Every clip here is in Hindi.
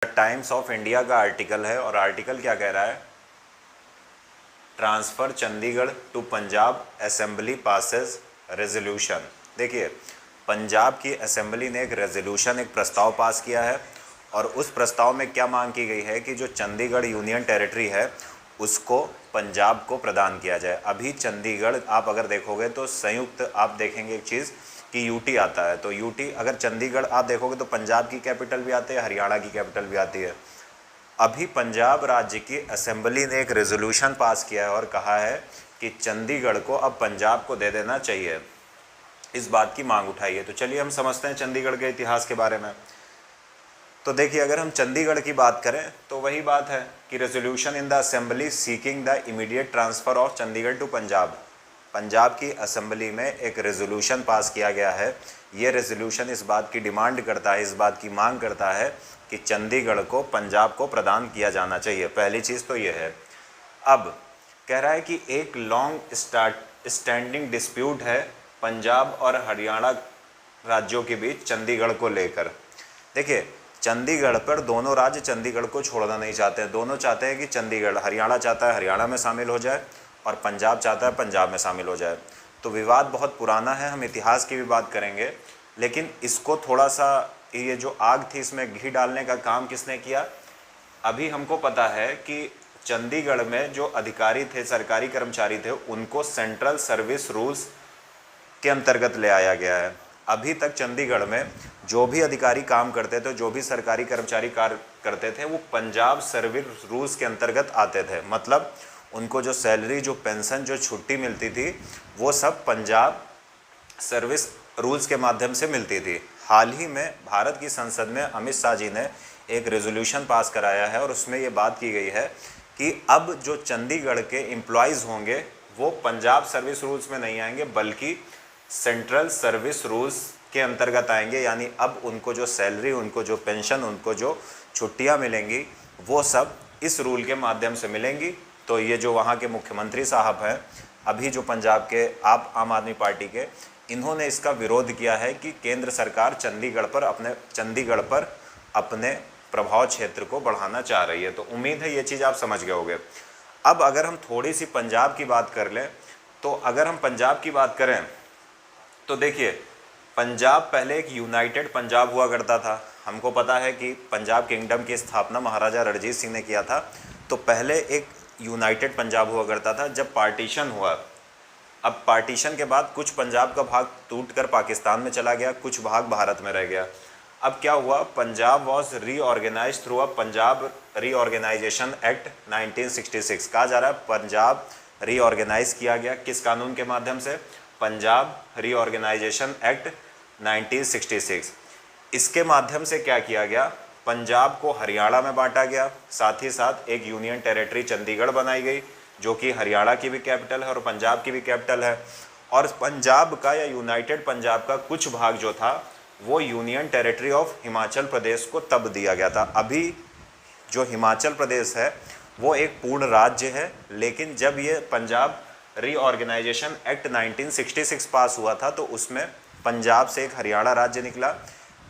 टाइम्स ऑफ इंडिया का आर्टिकल है और आर्टिकल क्या कह रहा है, transfer Chandigarh to Punjab assembly passes resolution. देखिए, पंजाब की असेंबली ने एक रेजोल्यूशन, एक प्रस्ताव पास किया है और उस प्रस्ताव में क्या मांग की गई है कि जो चंडीगढ़ यूनियन टेरिटरी है उसको पंजाब को प्रदान किया जाए। अभी चंडीगढ़ आप अगर देखोगे तो संयुक्त, आप देखेंगे एक चीज़ कि यूटी आता है, तो यूटी अगर चंडीगढ़ आप देखोगे तो पंजाब की कैपिटल भी आती है, हरियाणा की कैपिटल भी आती है। अभी पंजाब राज्य की असेंबली ने एक रेजोल्यूशन पास किया है और कहा है कि चंडीगढ़ को अब पंजाब को दे देना चाहिए, इस बात की मांग उठाई है। तो चलिए हम समझते हैं चंडीगढ़ के इतिहास के बारे में। तो देखिए, अगर हम चंडीगढ़ की बात करें तो वही बात है कि resolution in the assembly seeking the immediate transfer of Chandigarh to Punjab. Punjab की असेंबली में एक रेजोल्यूशन पास किया गया है। ये रेजोल्यूशन इस बात की डिमांड करता है, इस बात की मांग करता है कि चंडीगढ़ को पंजाब को प्रदान किया जाना चाहिए। पहली चीज़ तो ये है। अब कह रहा है कि एक लॉन्ग स्टैंडिंग डिस्प्यूट है पंजाब और हरियाणा राज्यों के बीच चंडीगढ़ को लेकर। देखिए, चंडीगढ़ पर दोनों राज्य चंडीगढ़ को छोड़ना नहीं चाहते हैं। दोनों चाहते हैं कि चंडीगढ़, हरियाणा चाहता है हरियाणा में शामिल हो जाए और पंजाब चाहता है पंजाब में शामिल हो जाए। तो विवाद बहुत पुराना है, हम इतिहास की भी बात करेंगे, लेकिन इसको थोड़ा सा, ये जो आग थी इसमें घी डालने का काम किसने किया। अभी हमको पता है कि चंडीगढ़ में जो अधिकारी थे, सरकारी कर्मचारी थे, उनको सेंट्रल सर्विस रूल्स के अंतर्गत ले आया गया है। अभी तक चंडीगढ़ में जो भी अधिकारी काम करते थे, जो भी सरकारी कर्मचारी कार्य करते थे, वो पंजाब सर्विस रूल्स के अंतर्गत आते थे। मतलब उनको जो सैलरी, जो पेंशन, जो छुट्टी मिलती थी, वो सब पंजाब सर्विस रूल्स के माध्यम से मिलती थी। हाल ही में भारत की संसद में अमित शाह जी ने एक रेजोल्यूशन पास कराया है और उसमें ये बात की गई है कि अब जो चंडीगढ़ के एम्प्लॉयज़ होंगे वो पंजाब सर्विस रूल्स में नहीं आएंगे, बल्कि सेंट्रल सर्विस रूल्स के अंतर्गत आएंगे। यानी अब उनको जो सैलरी, उनको जो पेंशन, उनको जो छुट्टियां मिलेंगी, वो सब इस रूल के माध्यम से मिलेंगी। तो ये जो वहाँ के मुख्यमंत्री साहब हैं, अभी जो पंजाब के आम आदमी पार्टी के, इन्होंने इसका विरोध किया है कि केंद्र सरकार चंडीगढ़ पर अपने प्रभाव क्षेत्र को बढ़ाना चाह रही है। तो उम्मीद है ये चीज़ आप समझ गए होंगे। अब अगर हम थोड़ी सी पंजाब की बात कर लें, तो अगर हम पंजाब की बात करें तो देखिए, पंजाब पहले एक यूनाइटेड पंजाब हुआ करता था। हमको पता है कि पंजाब किंगडम की स्थापना महाराजा रणजीत सिंह ने किया था। तो पहले एक यूनाइटेड पंजाब हुआ करता था। जब पार्टीशन हुआ, अब पार्टीशन के बाद कुछ पंजाब का भाग टूटकर पाकिस्तान में चला गया, कुछ भाग भारत में रह गया। अब क्या हुआ, Punjab was reorganise through a Punjab reorganisation act 1966। कहा जा रहा है पंजाब रीऑर्गेनाइज किया गया, किस कानून के माध्यम से, पंजाब रीऑर्गेनाइजेशन एक्ट 1966। इसके माध्यम से क्या किया गया, पंजाब को हरियाणा में बांटा गया, साथ ही साथ एक यूनियन टेरिटरी चंडीगढ़ बनाई गई, जो कि हरियाणा की भी कैपिटल है और पंजाब की भी कैपिटल है। और पंजाब का या यूनाइटेड पंजाब का कुछ भाग जो था वो union territory of Himachal Pradesh को तब दिया गया था। अभी जो हिमाचल प्रदेश है वो एक पूर्ण राज्य है, लेकिन जब ये पंजाब रीऑर्गेनाइजेशन एक्ट 1966 पास हुआ था तो उसमें पंजाब से एक हरियाणा राज्य निकला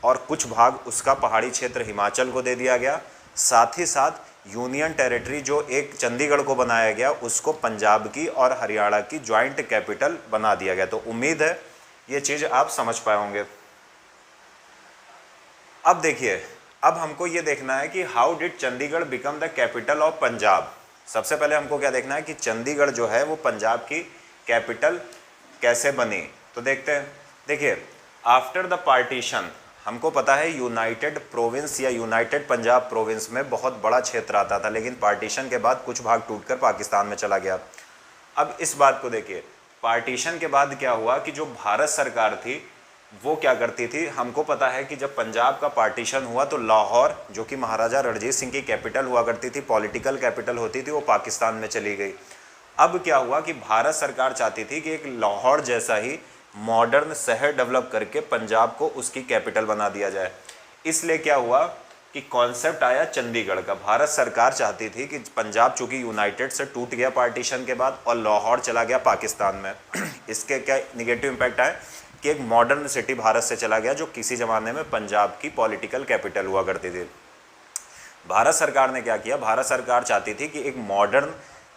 और कुछ भाग उसका पहाड़ी क्षेत्र हिमाचल को दे दिया गया। साथ ही साथ यूनियन टेरिटरी जो एक चंडीगढ़ को बनाया गया, उसको पंजाब की और हरियाणा की ज्वाइंट कैपिटल बना दिया गया। तो उम्मीद है ये चीज़ आप समझ पाए होंगे। अब देखिए, अब हमको ये देखना है कि how did Chandigarh become the capital of Punjab. सबसे पहले हमको क्या देखना है कि चंडीगढ़ जो है वो पंजाब की कैपिटल कैसे बनी। तो देखते हैं। देखिए, आफ्टर द पार्टीशन, हमको पता है यूनाइटेड प्रोविंस या यूनाइटेड पंजाब प्रोविंस में बहुत बड़ा क्षेत्र आता था, लेकिन पार्टीशन के बाद कुछ भाग टूटकर पाकिस्तान में चला गया। अब इस बात को देखिए, पार्टीशन के बाद क्या हुआ कि जो भारत सरकार थी वो क्या करती थी, हमको पता है कि जब पंजाब का पार्टीशन हुआ तो लाहौर, जो कि महाराजा रणजीत सिंह की कैपिटल हुआ करती थी, पॉलिटिकल कैपिटल होती थी, वो पाकिस्तान में चली गई। अब क्या हुआ कि भारत सरकार चाहती थी कि एक लाहौर जैसा ही मॉडर्न शहर डेवलप करके पंजाब को उसकी कैपिटल बना दिया जाए। इसलिए क्या हुआ कि कॉन्सेप्ट आया चंडीगढ़ का। भारत सरकार चाहती थी कि पंजाब चूँकि यूनाइटेड से टूट गया पार्टीशन के बाद और लाहौर चला गया पाकिस्तान में, इसके क्या निगेटिव इम्पैक्ट आए कि एक मॉडर्न सिटी भारत से चला गया जो किसी ज़माने में पंजाब की पॉलिटिकल कैपिटल हुआ करती थी। भारत सरकार ने क्या किया, भारत सरकार चाहती थी कि एक मॉडर्न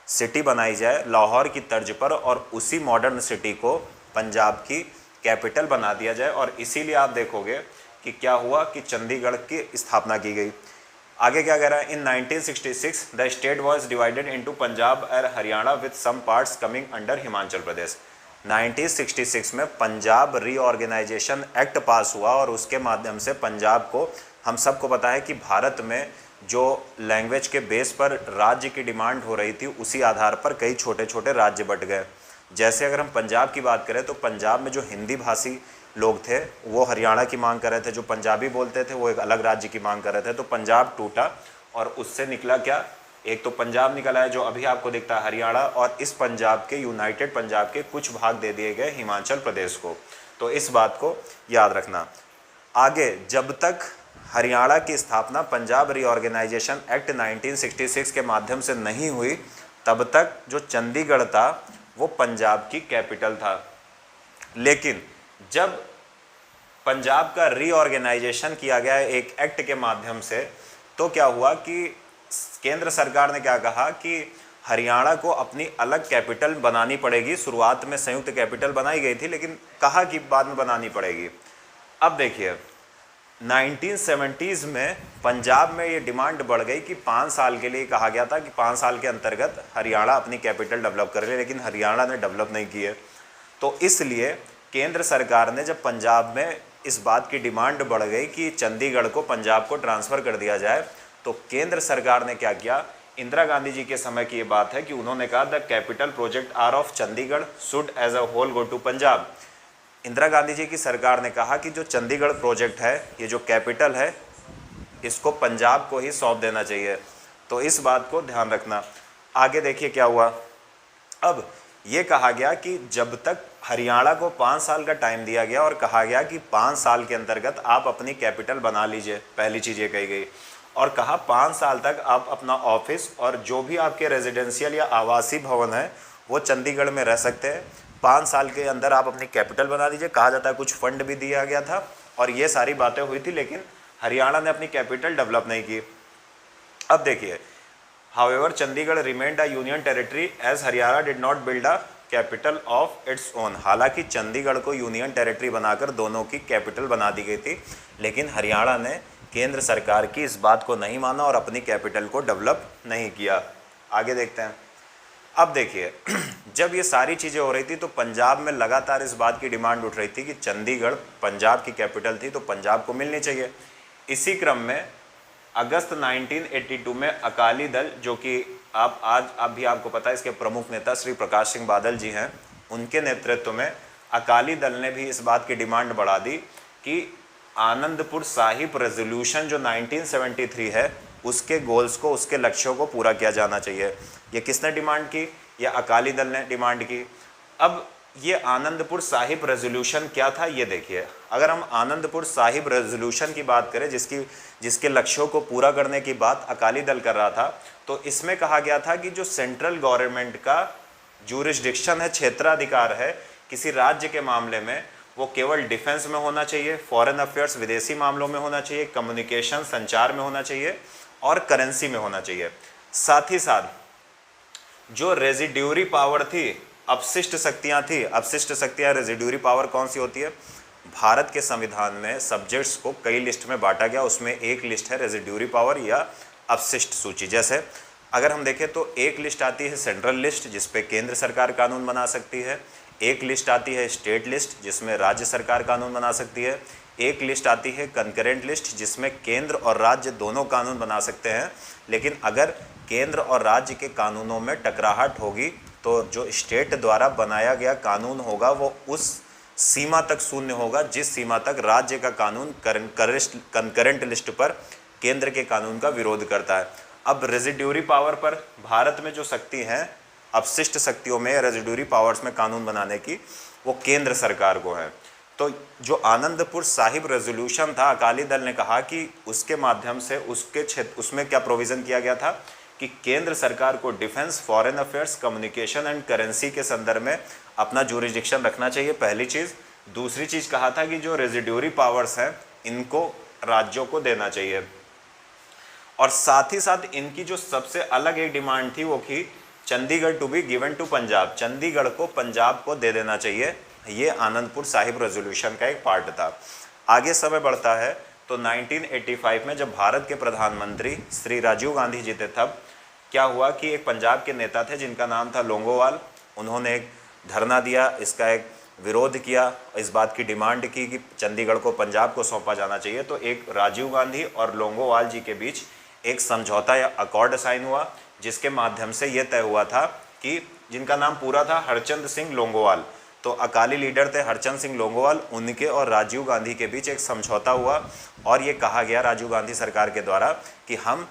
सिटी बनाई जाए लाहौर की तर्ज पर, और उसी मॉडर्न सिटी को पंजाब की कैपिटल बना दिया जाए। और इसीलिए आप देखोगे कि क्या हुआ कि चंडीगढ़ की स्थापना की गई। आगे क्या कह रहा है, in 1966 the state was divided into Punjab और Haryana with some parts coming under Himachal Pradesh. 1966 में पंजाब रीऑर्गेनाइजेशन एक्ट पास हुआ, और उसके माध्यम से पंजाब को, हम सबको पता है कि भारत में जो लैंग्वेज के बेस पर राज्य की डिमांड हो रही थी, उसी आधार पर कई छोटे छोटे राज्य बट गए। जैसे अगर हम पंजाब की बात करें तो पंजाब में जो हिंदी भाषी लोग थे वो हरियाणा की मांग कर रहे थे, जो पंजाबी बोलते थे वो एक अलग राज्य की मांग कर रहे थे। तो पंजाब टूटा और उससे निकला क्या, एक तो पंजाब निकला है जो अभी आपको दिखता है हरियाणा, और इस पंजाब के, यूनाइटेड पंजाब के कुछ भाग दे दिए गए हिमाचल प्रदेश को। तो इस बात को याद रखना। आगे, जब तक हरियाणा की स्थापना पंजाब रीऑर्गेनाइजेशन एक्ट 1966 के माध्यम से नहीं हुई, तब तक जो चंडीगढ़ था वो पंजाब की कैपिटल था। लेकिन जब पंजाब का रीऑर्गेनाइजेशन किया गया एक एक्ट के माध्यम से, तो क्या हुआ कि केंद्र सरकार ने क्या कहा कि हरियाणा को अपनी अलग कैपिटल बनानी पड़ेगी। शुरुआत में संयुक्त कैपिटल बनाई गई थी, लेकिन कहा कि बाद में बनानी पड़ेगी। अब देखिए 1970s में पंजाब में ये डिमांड बढ़ गई कि 5 साल के लिए कहा गया था कि 5 साल के अंतर्गत हरियाणा अपनी कैपिटल डेवलप कर ले, लेकिन हरियाणा ने डेवलप नहीं की है। तो इसलिए केंद्र सरकार ने जब पंजाब में इस बात की डिमांड बढ़ गई कि चंडीगढ़ को पंजाब को ट्रांसफ़र कर दिया जाए, तो केंद्र सरकार ने क्या किया, इंदिरा गांधी जी के समय की ये बात है कि उन्होंने कहा the capital project are of Chandigarh should as a whole go to Punjab. Indira Gandhi ji की सरकार ने कहा कि जो चंडीगढ़ प्रोजेक्ट है, ये जो कैपिटल है, इसको पंजाब को ही सौंप देना चाहिए। तो इस बात को ध्यान रखना। आगे देखिए क्या हुआ। अब ये कहा गया कि जब तक हरियाणा को 5 साल का टाइम दिया गया और कहा गया कि 5 साल के अंतर्गत आप अपनी कैपिटल बना लीजिए, पहली चीज़ ये कही गई। और कहा 5 साल तक आप अपना ऑफिस और जो भी आपके रेजिडेंशियल या आवासीय भवन है वो चंडीगढ़ में रह सकते हैं। 5 साल के अंदर आप अपनी कैपिटल बना दीजिए। कहा जाता है कुछ फंड भी दिया गया था और ये सारी बातें हुई थी, लेकिन हरियाणा ने अपनी कैपिटल डेवलप नहीं की। अब देखिए, however Chandigarh remained a union territory as Haryana did not build a capital of its own. हालांकि चंडीगढ़ को यूनियन टेरिटरी बनाकर दोनों की कैपिटल बना दी गई थी, लेकिन हरियाणा ने केंद्र सरकार की इस बात को नहीं माना और अपनी कैपिटल को डेवलप नहीं किया। आगे देखते हैं। अब देखिए, जब ये सारी चीज़ें हो रही थी तो पंजाब में लगातार इस बात की डिमांड उठ रही थी कि चंडीगढ़ पंजाब की कैपिटल थी तो पंजाब को मिलनी चाहिए। इसी क्रम में अगस्त 1982 में अकाली दल, जो कि आप भी आपको पता है इसके प्रमुख नेता श्री प्रकाश सिंह बादल जी हैं, उनके नेतृत्व में अकाली दल ने भी इस बात की डिमांड बढ़ा दी कि आनंदपुर साहिब रेजोल्यूशन जो 1973 है उसके गोल्स को, उसके लक्ष्यों को पूरा किया जाना चाहिए। ये किसने डिमांड की? ये अकाली दल ने डिमांड की। अब ये आनंदपुर साहिब रेजोल्यूशन क्या था ये देखिए। अगर हम आनंदपुर साहिब रेजोल्यूशन की बात करें, जिसके लक्ष्यों को पूरा करने की बात अकाली दल कर रहा था, तो इसमें कहा गया था कि जो सेंट्रल गवर्नमेंट का जूरिसडिक्शन है, क्षेत्राधिकार है किसी राज्य के मामले में, वो केवल डिफेंस में होना चाहिए, फॉरेन अफेयर्स विदेशी मामलों में होना चाहिए, कम्युनिकेशन संचार में होना चाहिए और करेंसी में होना चाहिए। साथ ही साथ जो रेजिड्यूरी पावर थी, अपशिष्ट शक्तियां थी, अपशिष्ट शक्तियां रेजिड्यूरी पावर कौन सी होती है? भारत के संविधान में सब्जेक्ट्स को कई लिस्ट में बांटा गया, उसमें एक लिस्ट है रेजिड्यूरी पावर या अपशिष्ट सूची। जैसे अगर हम देखें तो एक लिस्ट आती है सेंट्रल लिस्ट, जिस पे केंद्र सरकार कानून बना सकती है। एक लिस्ट आती है स्टेट लिस्ट, जिसमें राज्य सरकार कानून बना सकती है। एक लिस्ट आती है कंकरेंट लिस्ट, जिसमें केंद्र और राज्य दोनों कानून बना सकते हैं। लेकिन अगर केंद्र और राज्य के कानूनों में टकराहट होगी तो जो स्टेट द्वारा बनाया गया कानून होगा वो उस सीमा तक शून्य होगा जिस सीमा तक राज्य का कानून कंकरेंट लिस्ट पर केंद्र के कानून का विरोध करता है। अब रेजिड्यूरी पावर पर भारत में जो शक्ति हैं, अपशिष्ट शक्तियों में, रेजिड्यूरी पावर्स में कानून बनाने की, वो केंद्र सरकार को है। तो जो आनंदपुर साहिब रेजोल्यूशन था, अकाली दल ने कहा कि उसके माध्यम से उसके क्षेत्र, उसमें क्या प्रोविज़न किया गया था कि केंद्र सरकार को defence, foreign affairs, communication and currency के संदर्भ में अपना जुरिडिक्शन रखना चाहिए, पहली चीज़। दूसरी चीज़ कहा था कि जो रेजिड्यूरी पावर्स हैं इनको राज्यों को देना चाहिए। और साथ ही साथ इनकी जो सबसे अलग एक डिमांड थी वो थी Chandigarh to be given to Punjab, Chandigarh को पंजाब को दे देना चाहिए। ये आनंदपुर साहिब रेजोल्यूशन का एक पार्ट था। आगे समय बढ़ता है तो 1985 में जब भारत के प्रधानमंत्री श्री राजीव गांधी जी थे, तब क्या हुआ कि एक पंजाब के नेता थे जिनका नाम था लोंगोवाल। उन्होंने एक धरना दिया, इसका एक विरोध किया, इस बात की डिमांड की कि चंडीगढ़ को पंजाब को सौंपा जाना चाहिए। तो एक राजीव गांधी और लोंगोवाल जी के बीच एक समझौता या अकॉर्ड साइन हुआ, जिसके माध्यम से ये तय हुआ था कि जिनका नाम पूरा था हरचंद सिंह लोंगोवाल, तो अकाली लीडर थे हरचंद सिंह लोंगोवाल, उनके और राजीव गांधी के बीच एक समझौता हुआ और ये कहा गया राजीव गांधी सरकार के द्वारा कि हम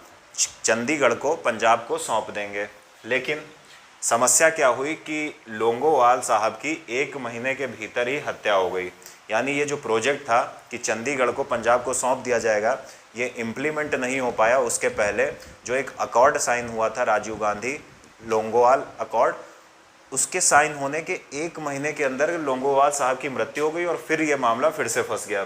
चंडीगढ़ को पंजाब को सौंप देंगे। लेकिन समस्या क्या हुई कि लोंगोवाल साहब की 1 महीने के भीतर ही हत्या हो गई। यानी ये जो प्रोजेक्ट था कि चंडीगढ़ को पंजाब को सौंप दिया जाएगा, ये इम्प्लीमेंट नहीं हो पाया। उसके पहले जो एक अकॉर्ड साइन हुआ था राजीव गांधी लोंगोवाल अकॉर्ड, उसके साइन होने के 1 महीने के अंदर लोंगोवाल साहब की मृत्यु हो गई और फिर ये मामला फिर से फंस गया।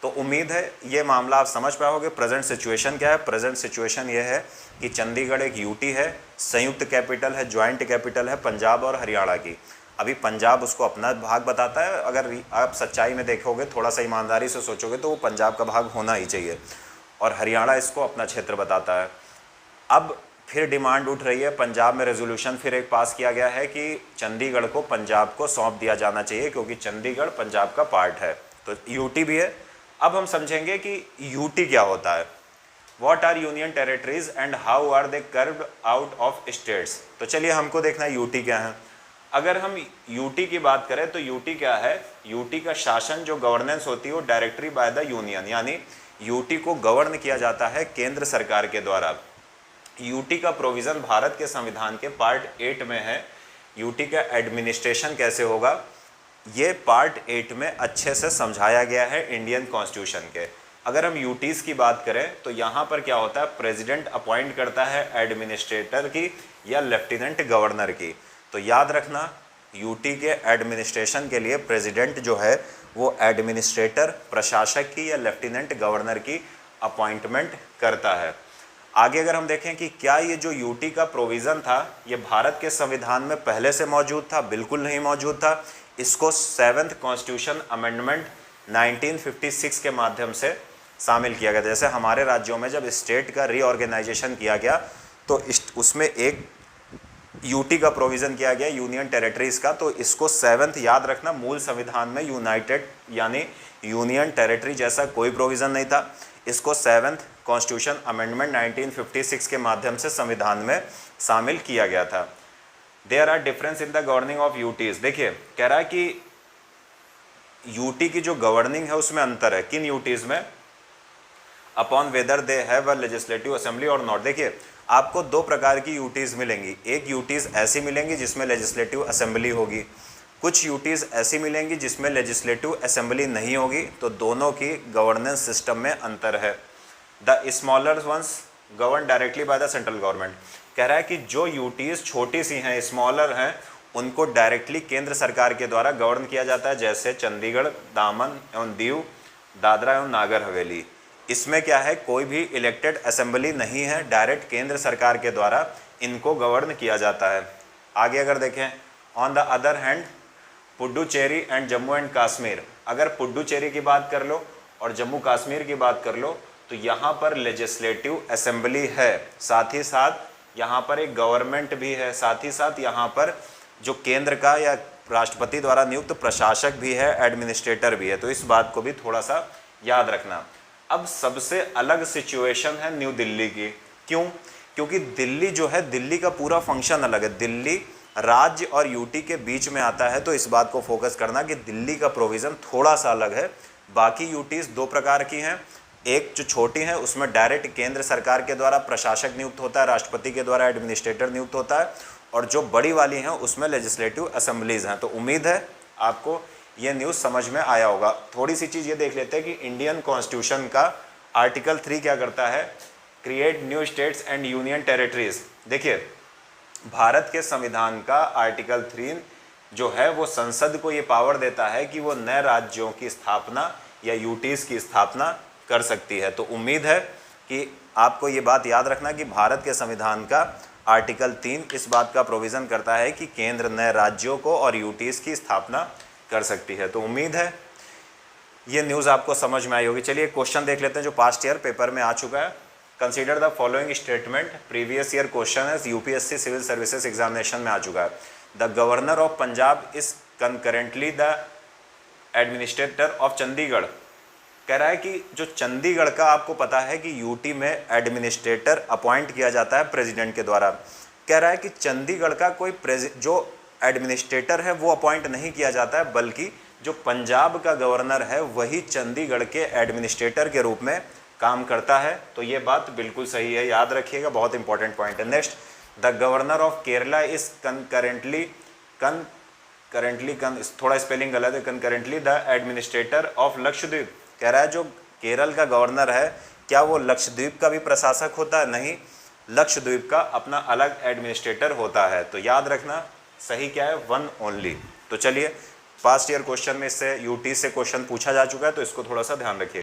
तो उम्मीद है ये मामला आप समझ पाओगे। प्रेजेंट सिचुएशन क्या है? प्रेजेंट सिचुएशन ये है कि चंडीगढ़ एक यूटी है, संयुक्त कैपिटल है, ज्वाइंट कैपिटल है पंजाब और हरियाणा की। अभी पंजाब उसको अपना भाग बताता है, अगर आप सच्चाई में देखोगे, थोड़ा सा ईमानदारी से सोचोगे तो वो पंजाब का भाग होना ही चाहिए, और हरियाणा इसको अपना क्षेत्र बताता है। अब फिर डिमांड उठ रही है, पंजाब में रेजोल्यूशन फिर एक पास किया गया है कि चंडीगढ़ को पंजाब को सौंप दिया जाना चाहिए क्योंकि चंडीगढ़ पंजाब का पार्ट है। तो यूटी भी है। अब हम समझेंगे कि यूटी क्या होता है। What are union territories and how are they carved out of states. तो चलिए हमको देखना है यूटी क्या है। अगर हम यूटी की बात करें तो यूटी क्या है? यूटी का शासन, जो गवर्नेंस होती है, वो डायरेक्टली बाय द यूनियन, यानी यूटी को गवर्न किया जाता है केंद्र सरकार के द्वारा। यूटी का प्रोविज़न भारत के संविधान के पार्ट 8 में है। यूटी का एडमिनिस्ट्रेशन कैसे होगा, ये पार्ट 8 में अच्छे से समझाया गया है इंडियन कॉन्स्टिट्यूशन के। अगर हम यूटीज़ की बात करें तो यहाँ पर क्या होता है, प्रेसिडेंट अपॉइंट करता है एडमिनिस्ट्रेटर की या लेफ्टिनेंट गवर्नर की। तो याद रखना, यूटी के एडमिनिस्ट्रेशन के लिए प्रेसिडेंट जो है वो एडमिनिस्ट्रेटर, प्रशासक की या लेफ्टिनेंट गवर्नर की अपॉइंटमेंट करता है। आगे अगर हम देखें कि क्या ये जो यूटी का प्रोविज़न था ये भारत के संविधान में पहले से मौजूद था? बिल्कुल नहीं मौजूद था। इसको 7th कॉन्स्टिट्यूशन अमेंडमेंट 1956 के माध्यम से शामिल किया गया था। जैसे हमारे राज्यों में जब स्टेट का रीऑर्गेनाइजेशन किया गया तो उसमें एक यूटी का प्रोविज़न किया गया, यूनियन टेरिटरीज़ का। तो इसको 7th याद रखना, मूल संविधान में यूनाइटेड यानी यूनियन टेरिटरी जैसा कोई प्रोविज़न नहीं था। इसको 7th कॉन्स्टिट्यूशन अमेंडमेंट 1956 के माध्यम से संविधान में शामिल किया गया था। There are difference in the governing of UTs. देखिए कह रहा है कि यूटी की जो गवर्निंग है उसमें अंतर है। किन यूटीज़ में? Upon whether they have a legislative assembly और नॉट। देखिए आपको 2 प्रकार की यूटीज़ मिलेंगी। एक यूटीज़ ऐसी मिलेंगी जिसमें लेजिस्लेटिव असेंबली होगी, कुछ यूटीज़ ऐसी मिलेंगी जिसमें लेजिस्लेटिव असेंबली नहीं होगी। तो दोनों की गवर्नेंस सिस्टम में अंतर है। The smaller once govern directly by the central government. कह रहा है कि जो यूटीज़ छोटी सी हैं, स्मॉलर हैं, उनको डायरेक्टली केंद्र सरकार के द्वारा गवर्न किया जाता है, जैसे चंडीगढ़, दामन एवं दीव, दादरा एवं नागर हवेली। इसमें क्या है, कोई भी इलेक्टेड असेंबली नहीं है, डायरेक्ट केंद्र सरकार के द्वारा इनको गवर्न किया जाता है। आगे अगर देखें, on the other hand Puducherry and Jammu and Kashmir. अगर पुडुचेरी की बात कर लो और जम्मू कश्मीर की बात कर लो तो यहाँ पर लेजिस्लेटिव असेंबली है, साथ ही साथ यहाँ पर एक गवर्नमेंट भी है, साथ ही साथ यहाँ पर जो केंद्र का या राष्ट्रपति द्वारा नियुक्त प्रशासक भी है, एडमिनिस्ट्रेटर भी है। तो इस बात को भी थोड़ा सा याद रखना। अब सबसे अलग सिचुएशन है न्यू दिल्ली की। क्यों? क्योंकि दिल्ली जो है, दिल्ली का पूरा फंक्शन अलग है। दिल्ली राज्य और यूटी के बीच में आता है, तो इस बात को फोकस करना कि दिल्ली का प्रोविज़न थोड़ा सा अलग है। बाकी यूटीज़ 2 प्रकार की हैं। एक जो छोटी है उसमें डायरेक्ट केंद्र सरकार के द्वारा प्रशासक नियुक्त होता है, राष्ट्रपति के द्वारा एडमिनिस्ट्रेटर नियुक्त होता है, और जो बड़ी वाली हैं उसमें लेजिस्लेटिव असेंबलीज़ हैं। तो उम्मीद है आपको ये न्यूज़ समझ में आया होगा। थोड़ी सी चीज़ ये देख लेते हैं कि इंडियन कॉन्स्टिट्यूशन का आर्टिकल 3 क्या करता है, create new states and union territories. देखिए भारत के संविधान का आर्टिकल 3 जो है वो संसद को ये पावर देता है कि वो नए राज्यों की स्थापना या यूटीज़ की स्थापना कर सकती है। तो उम्मीद है कि आपको ये बात याद रखना कि भारत के संविधान का आर्टिकल 3 इस बात का प्रोविज़न करता है कि केंद्र नए राज्यों को और यूटीज़ की स्थापना कर सकती है। तो उम्मीद है ये न्यूज़ आपको समझ में आई होगी। चलिए क्वेश्चन देख लेते हैं जो पास्ट ईयर पेपर में आ चुका है। Consider the following statement, previous year question है, यूपीएससी सिविल सर्विसेज एग्जामिनेशन में आ चुका है। The governor of Punjab is concurrently the administrator of Chandigarh. कह रहा है कि जो चंडीगढ़ का आपको पता है कि यूटी में एडमिनिस्ट्रेटर अपॉइंट किया जाता है प्रेसिडेंट के द्वारा। कह रहा है कि चंडीगढ़ का कोई जो एडमिनिस्ट्रेटर है वो अपॉइंट नहीं किया जाता है, बल्कि जो पंजाब का गवर्नर है वही चंडीगढ़ के एडमिनिस्ट्रेटर के रूप में काम करता है। तो ये बात बिल्कुल सही है, याद रखिएगा, बहुत इंपॉर्टेंट पॉइंट है। Next, the governor of Kerala is थोड़ा स्पेलिंग गलत है, concurrently the administrator of Lakshadweep. कह रहा है जो केरल का गवर्नर है क्या वो लक्षद्वीप का भी प्रशासक होता है? नहीं, लक्षद्वीप का अपना अलग एडमिनिस्ट्रेटर होता है। तो याद रखना सही क्या है, वन ओनली। तो चलिए पास्ट ईयर क्वेश्चन में इससे यूटी से क्वेश्चन पूछा जा चुका है, तो इसको थोड़ा सा ध्यान रखिए।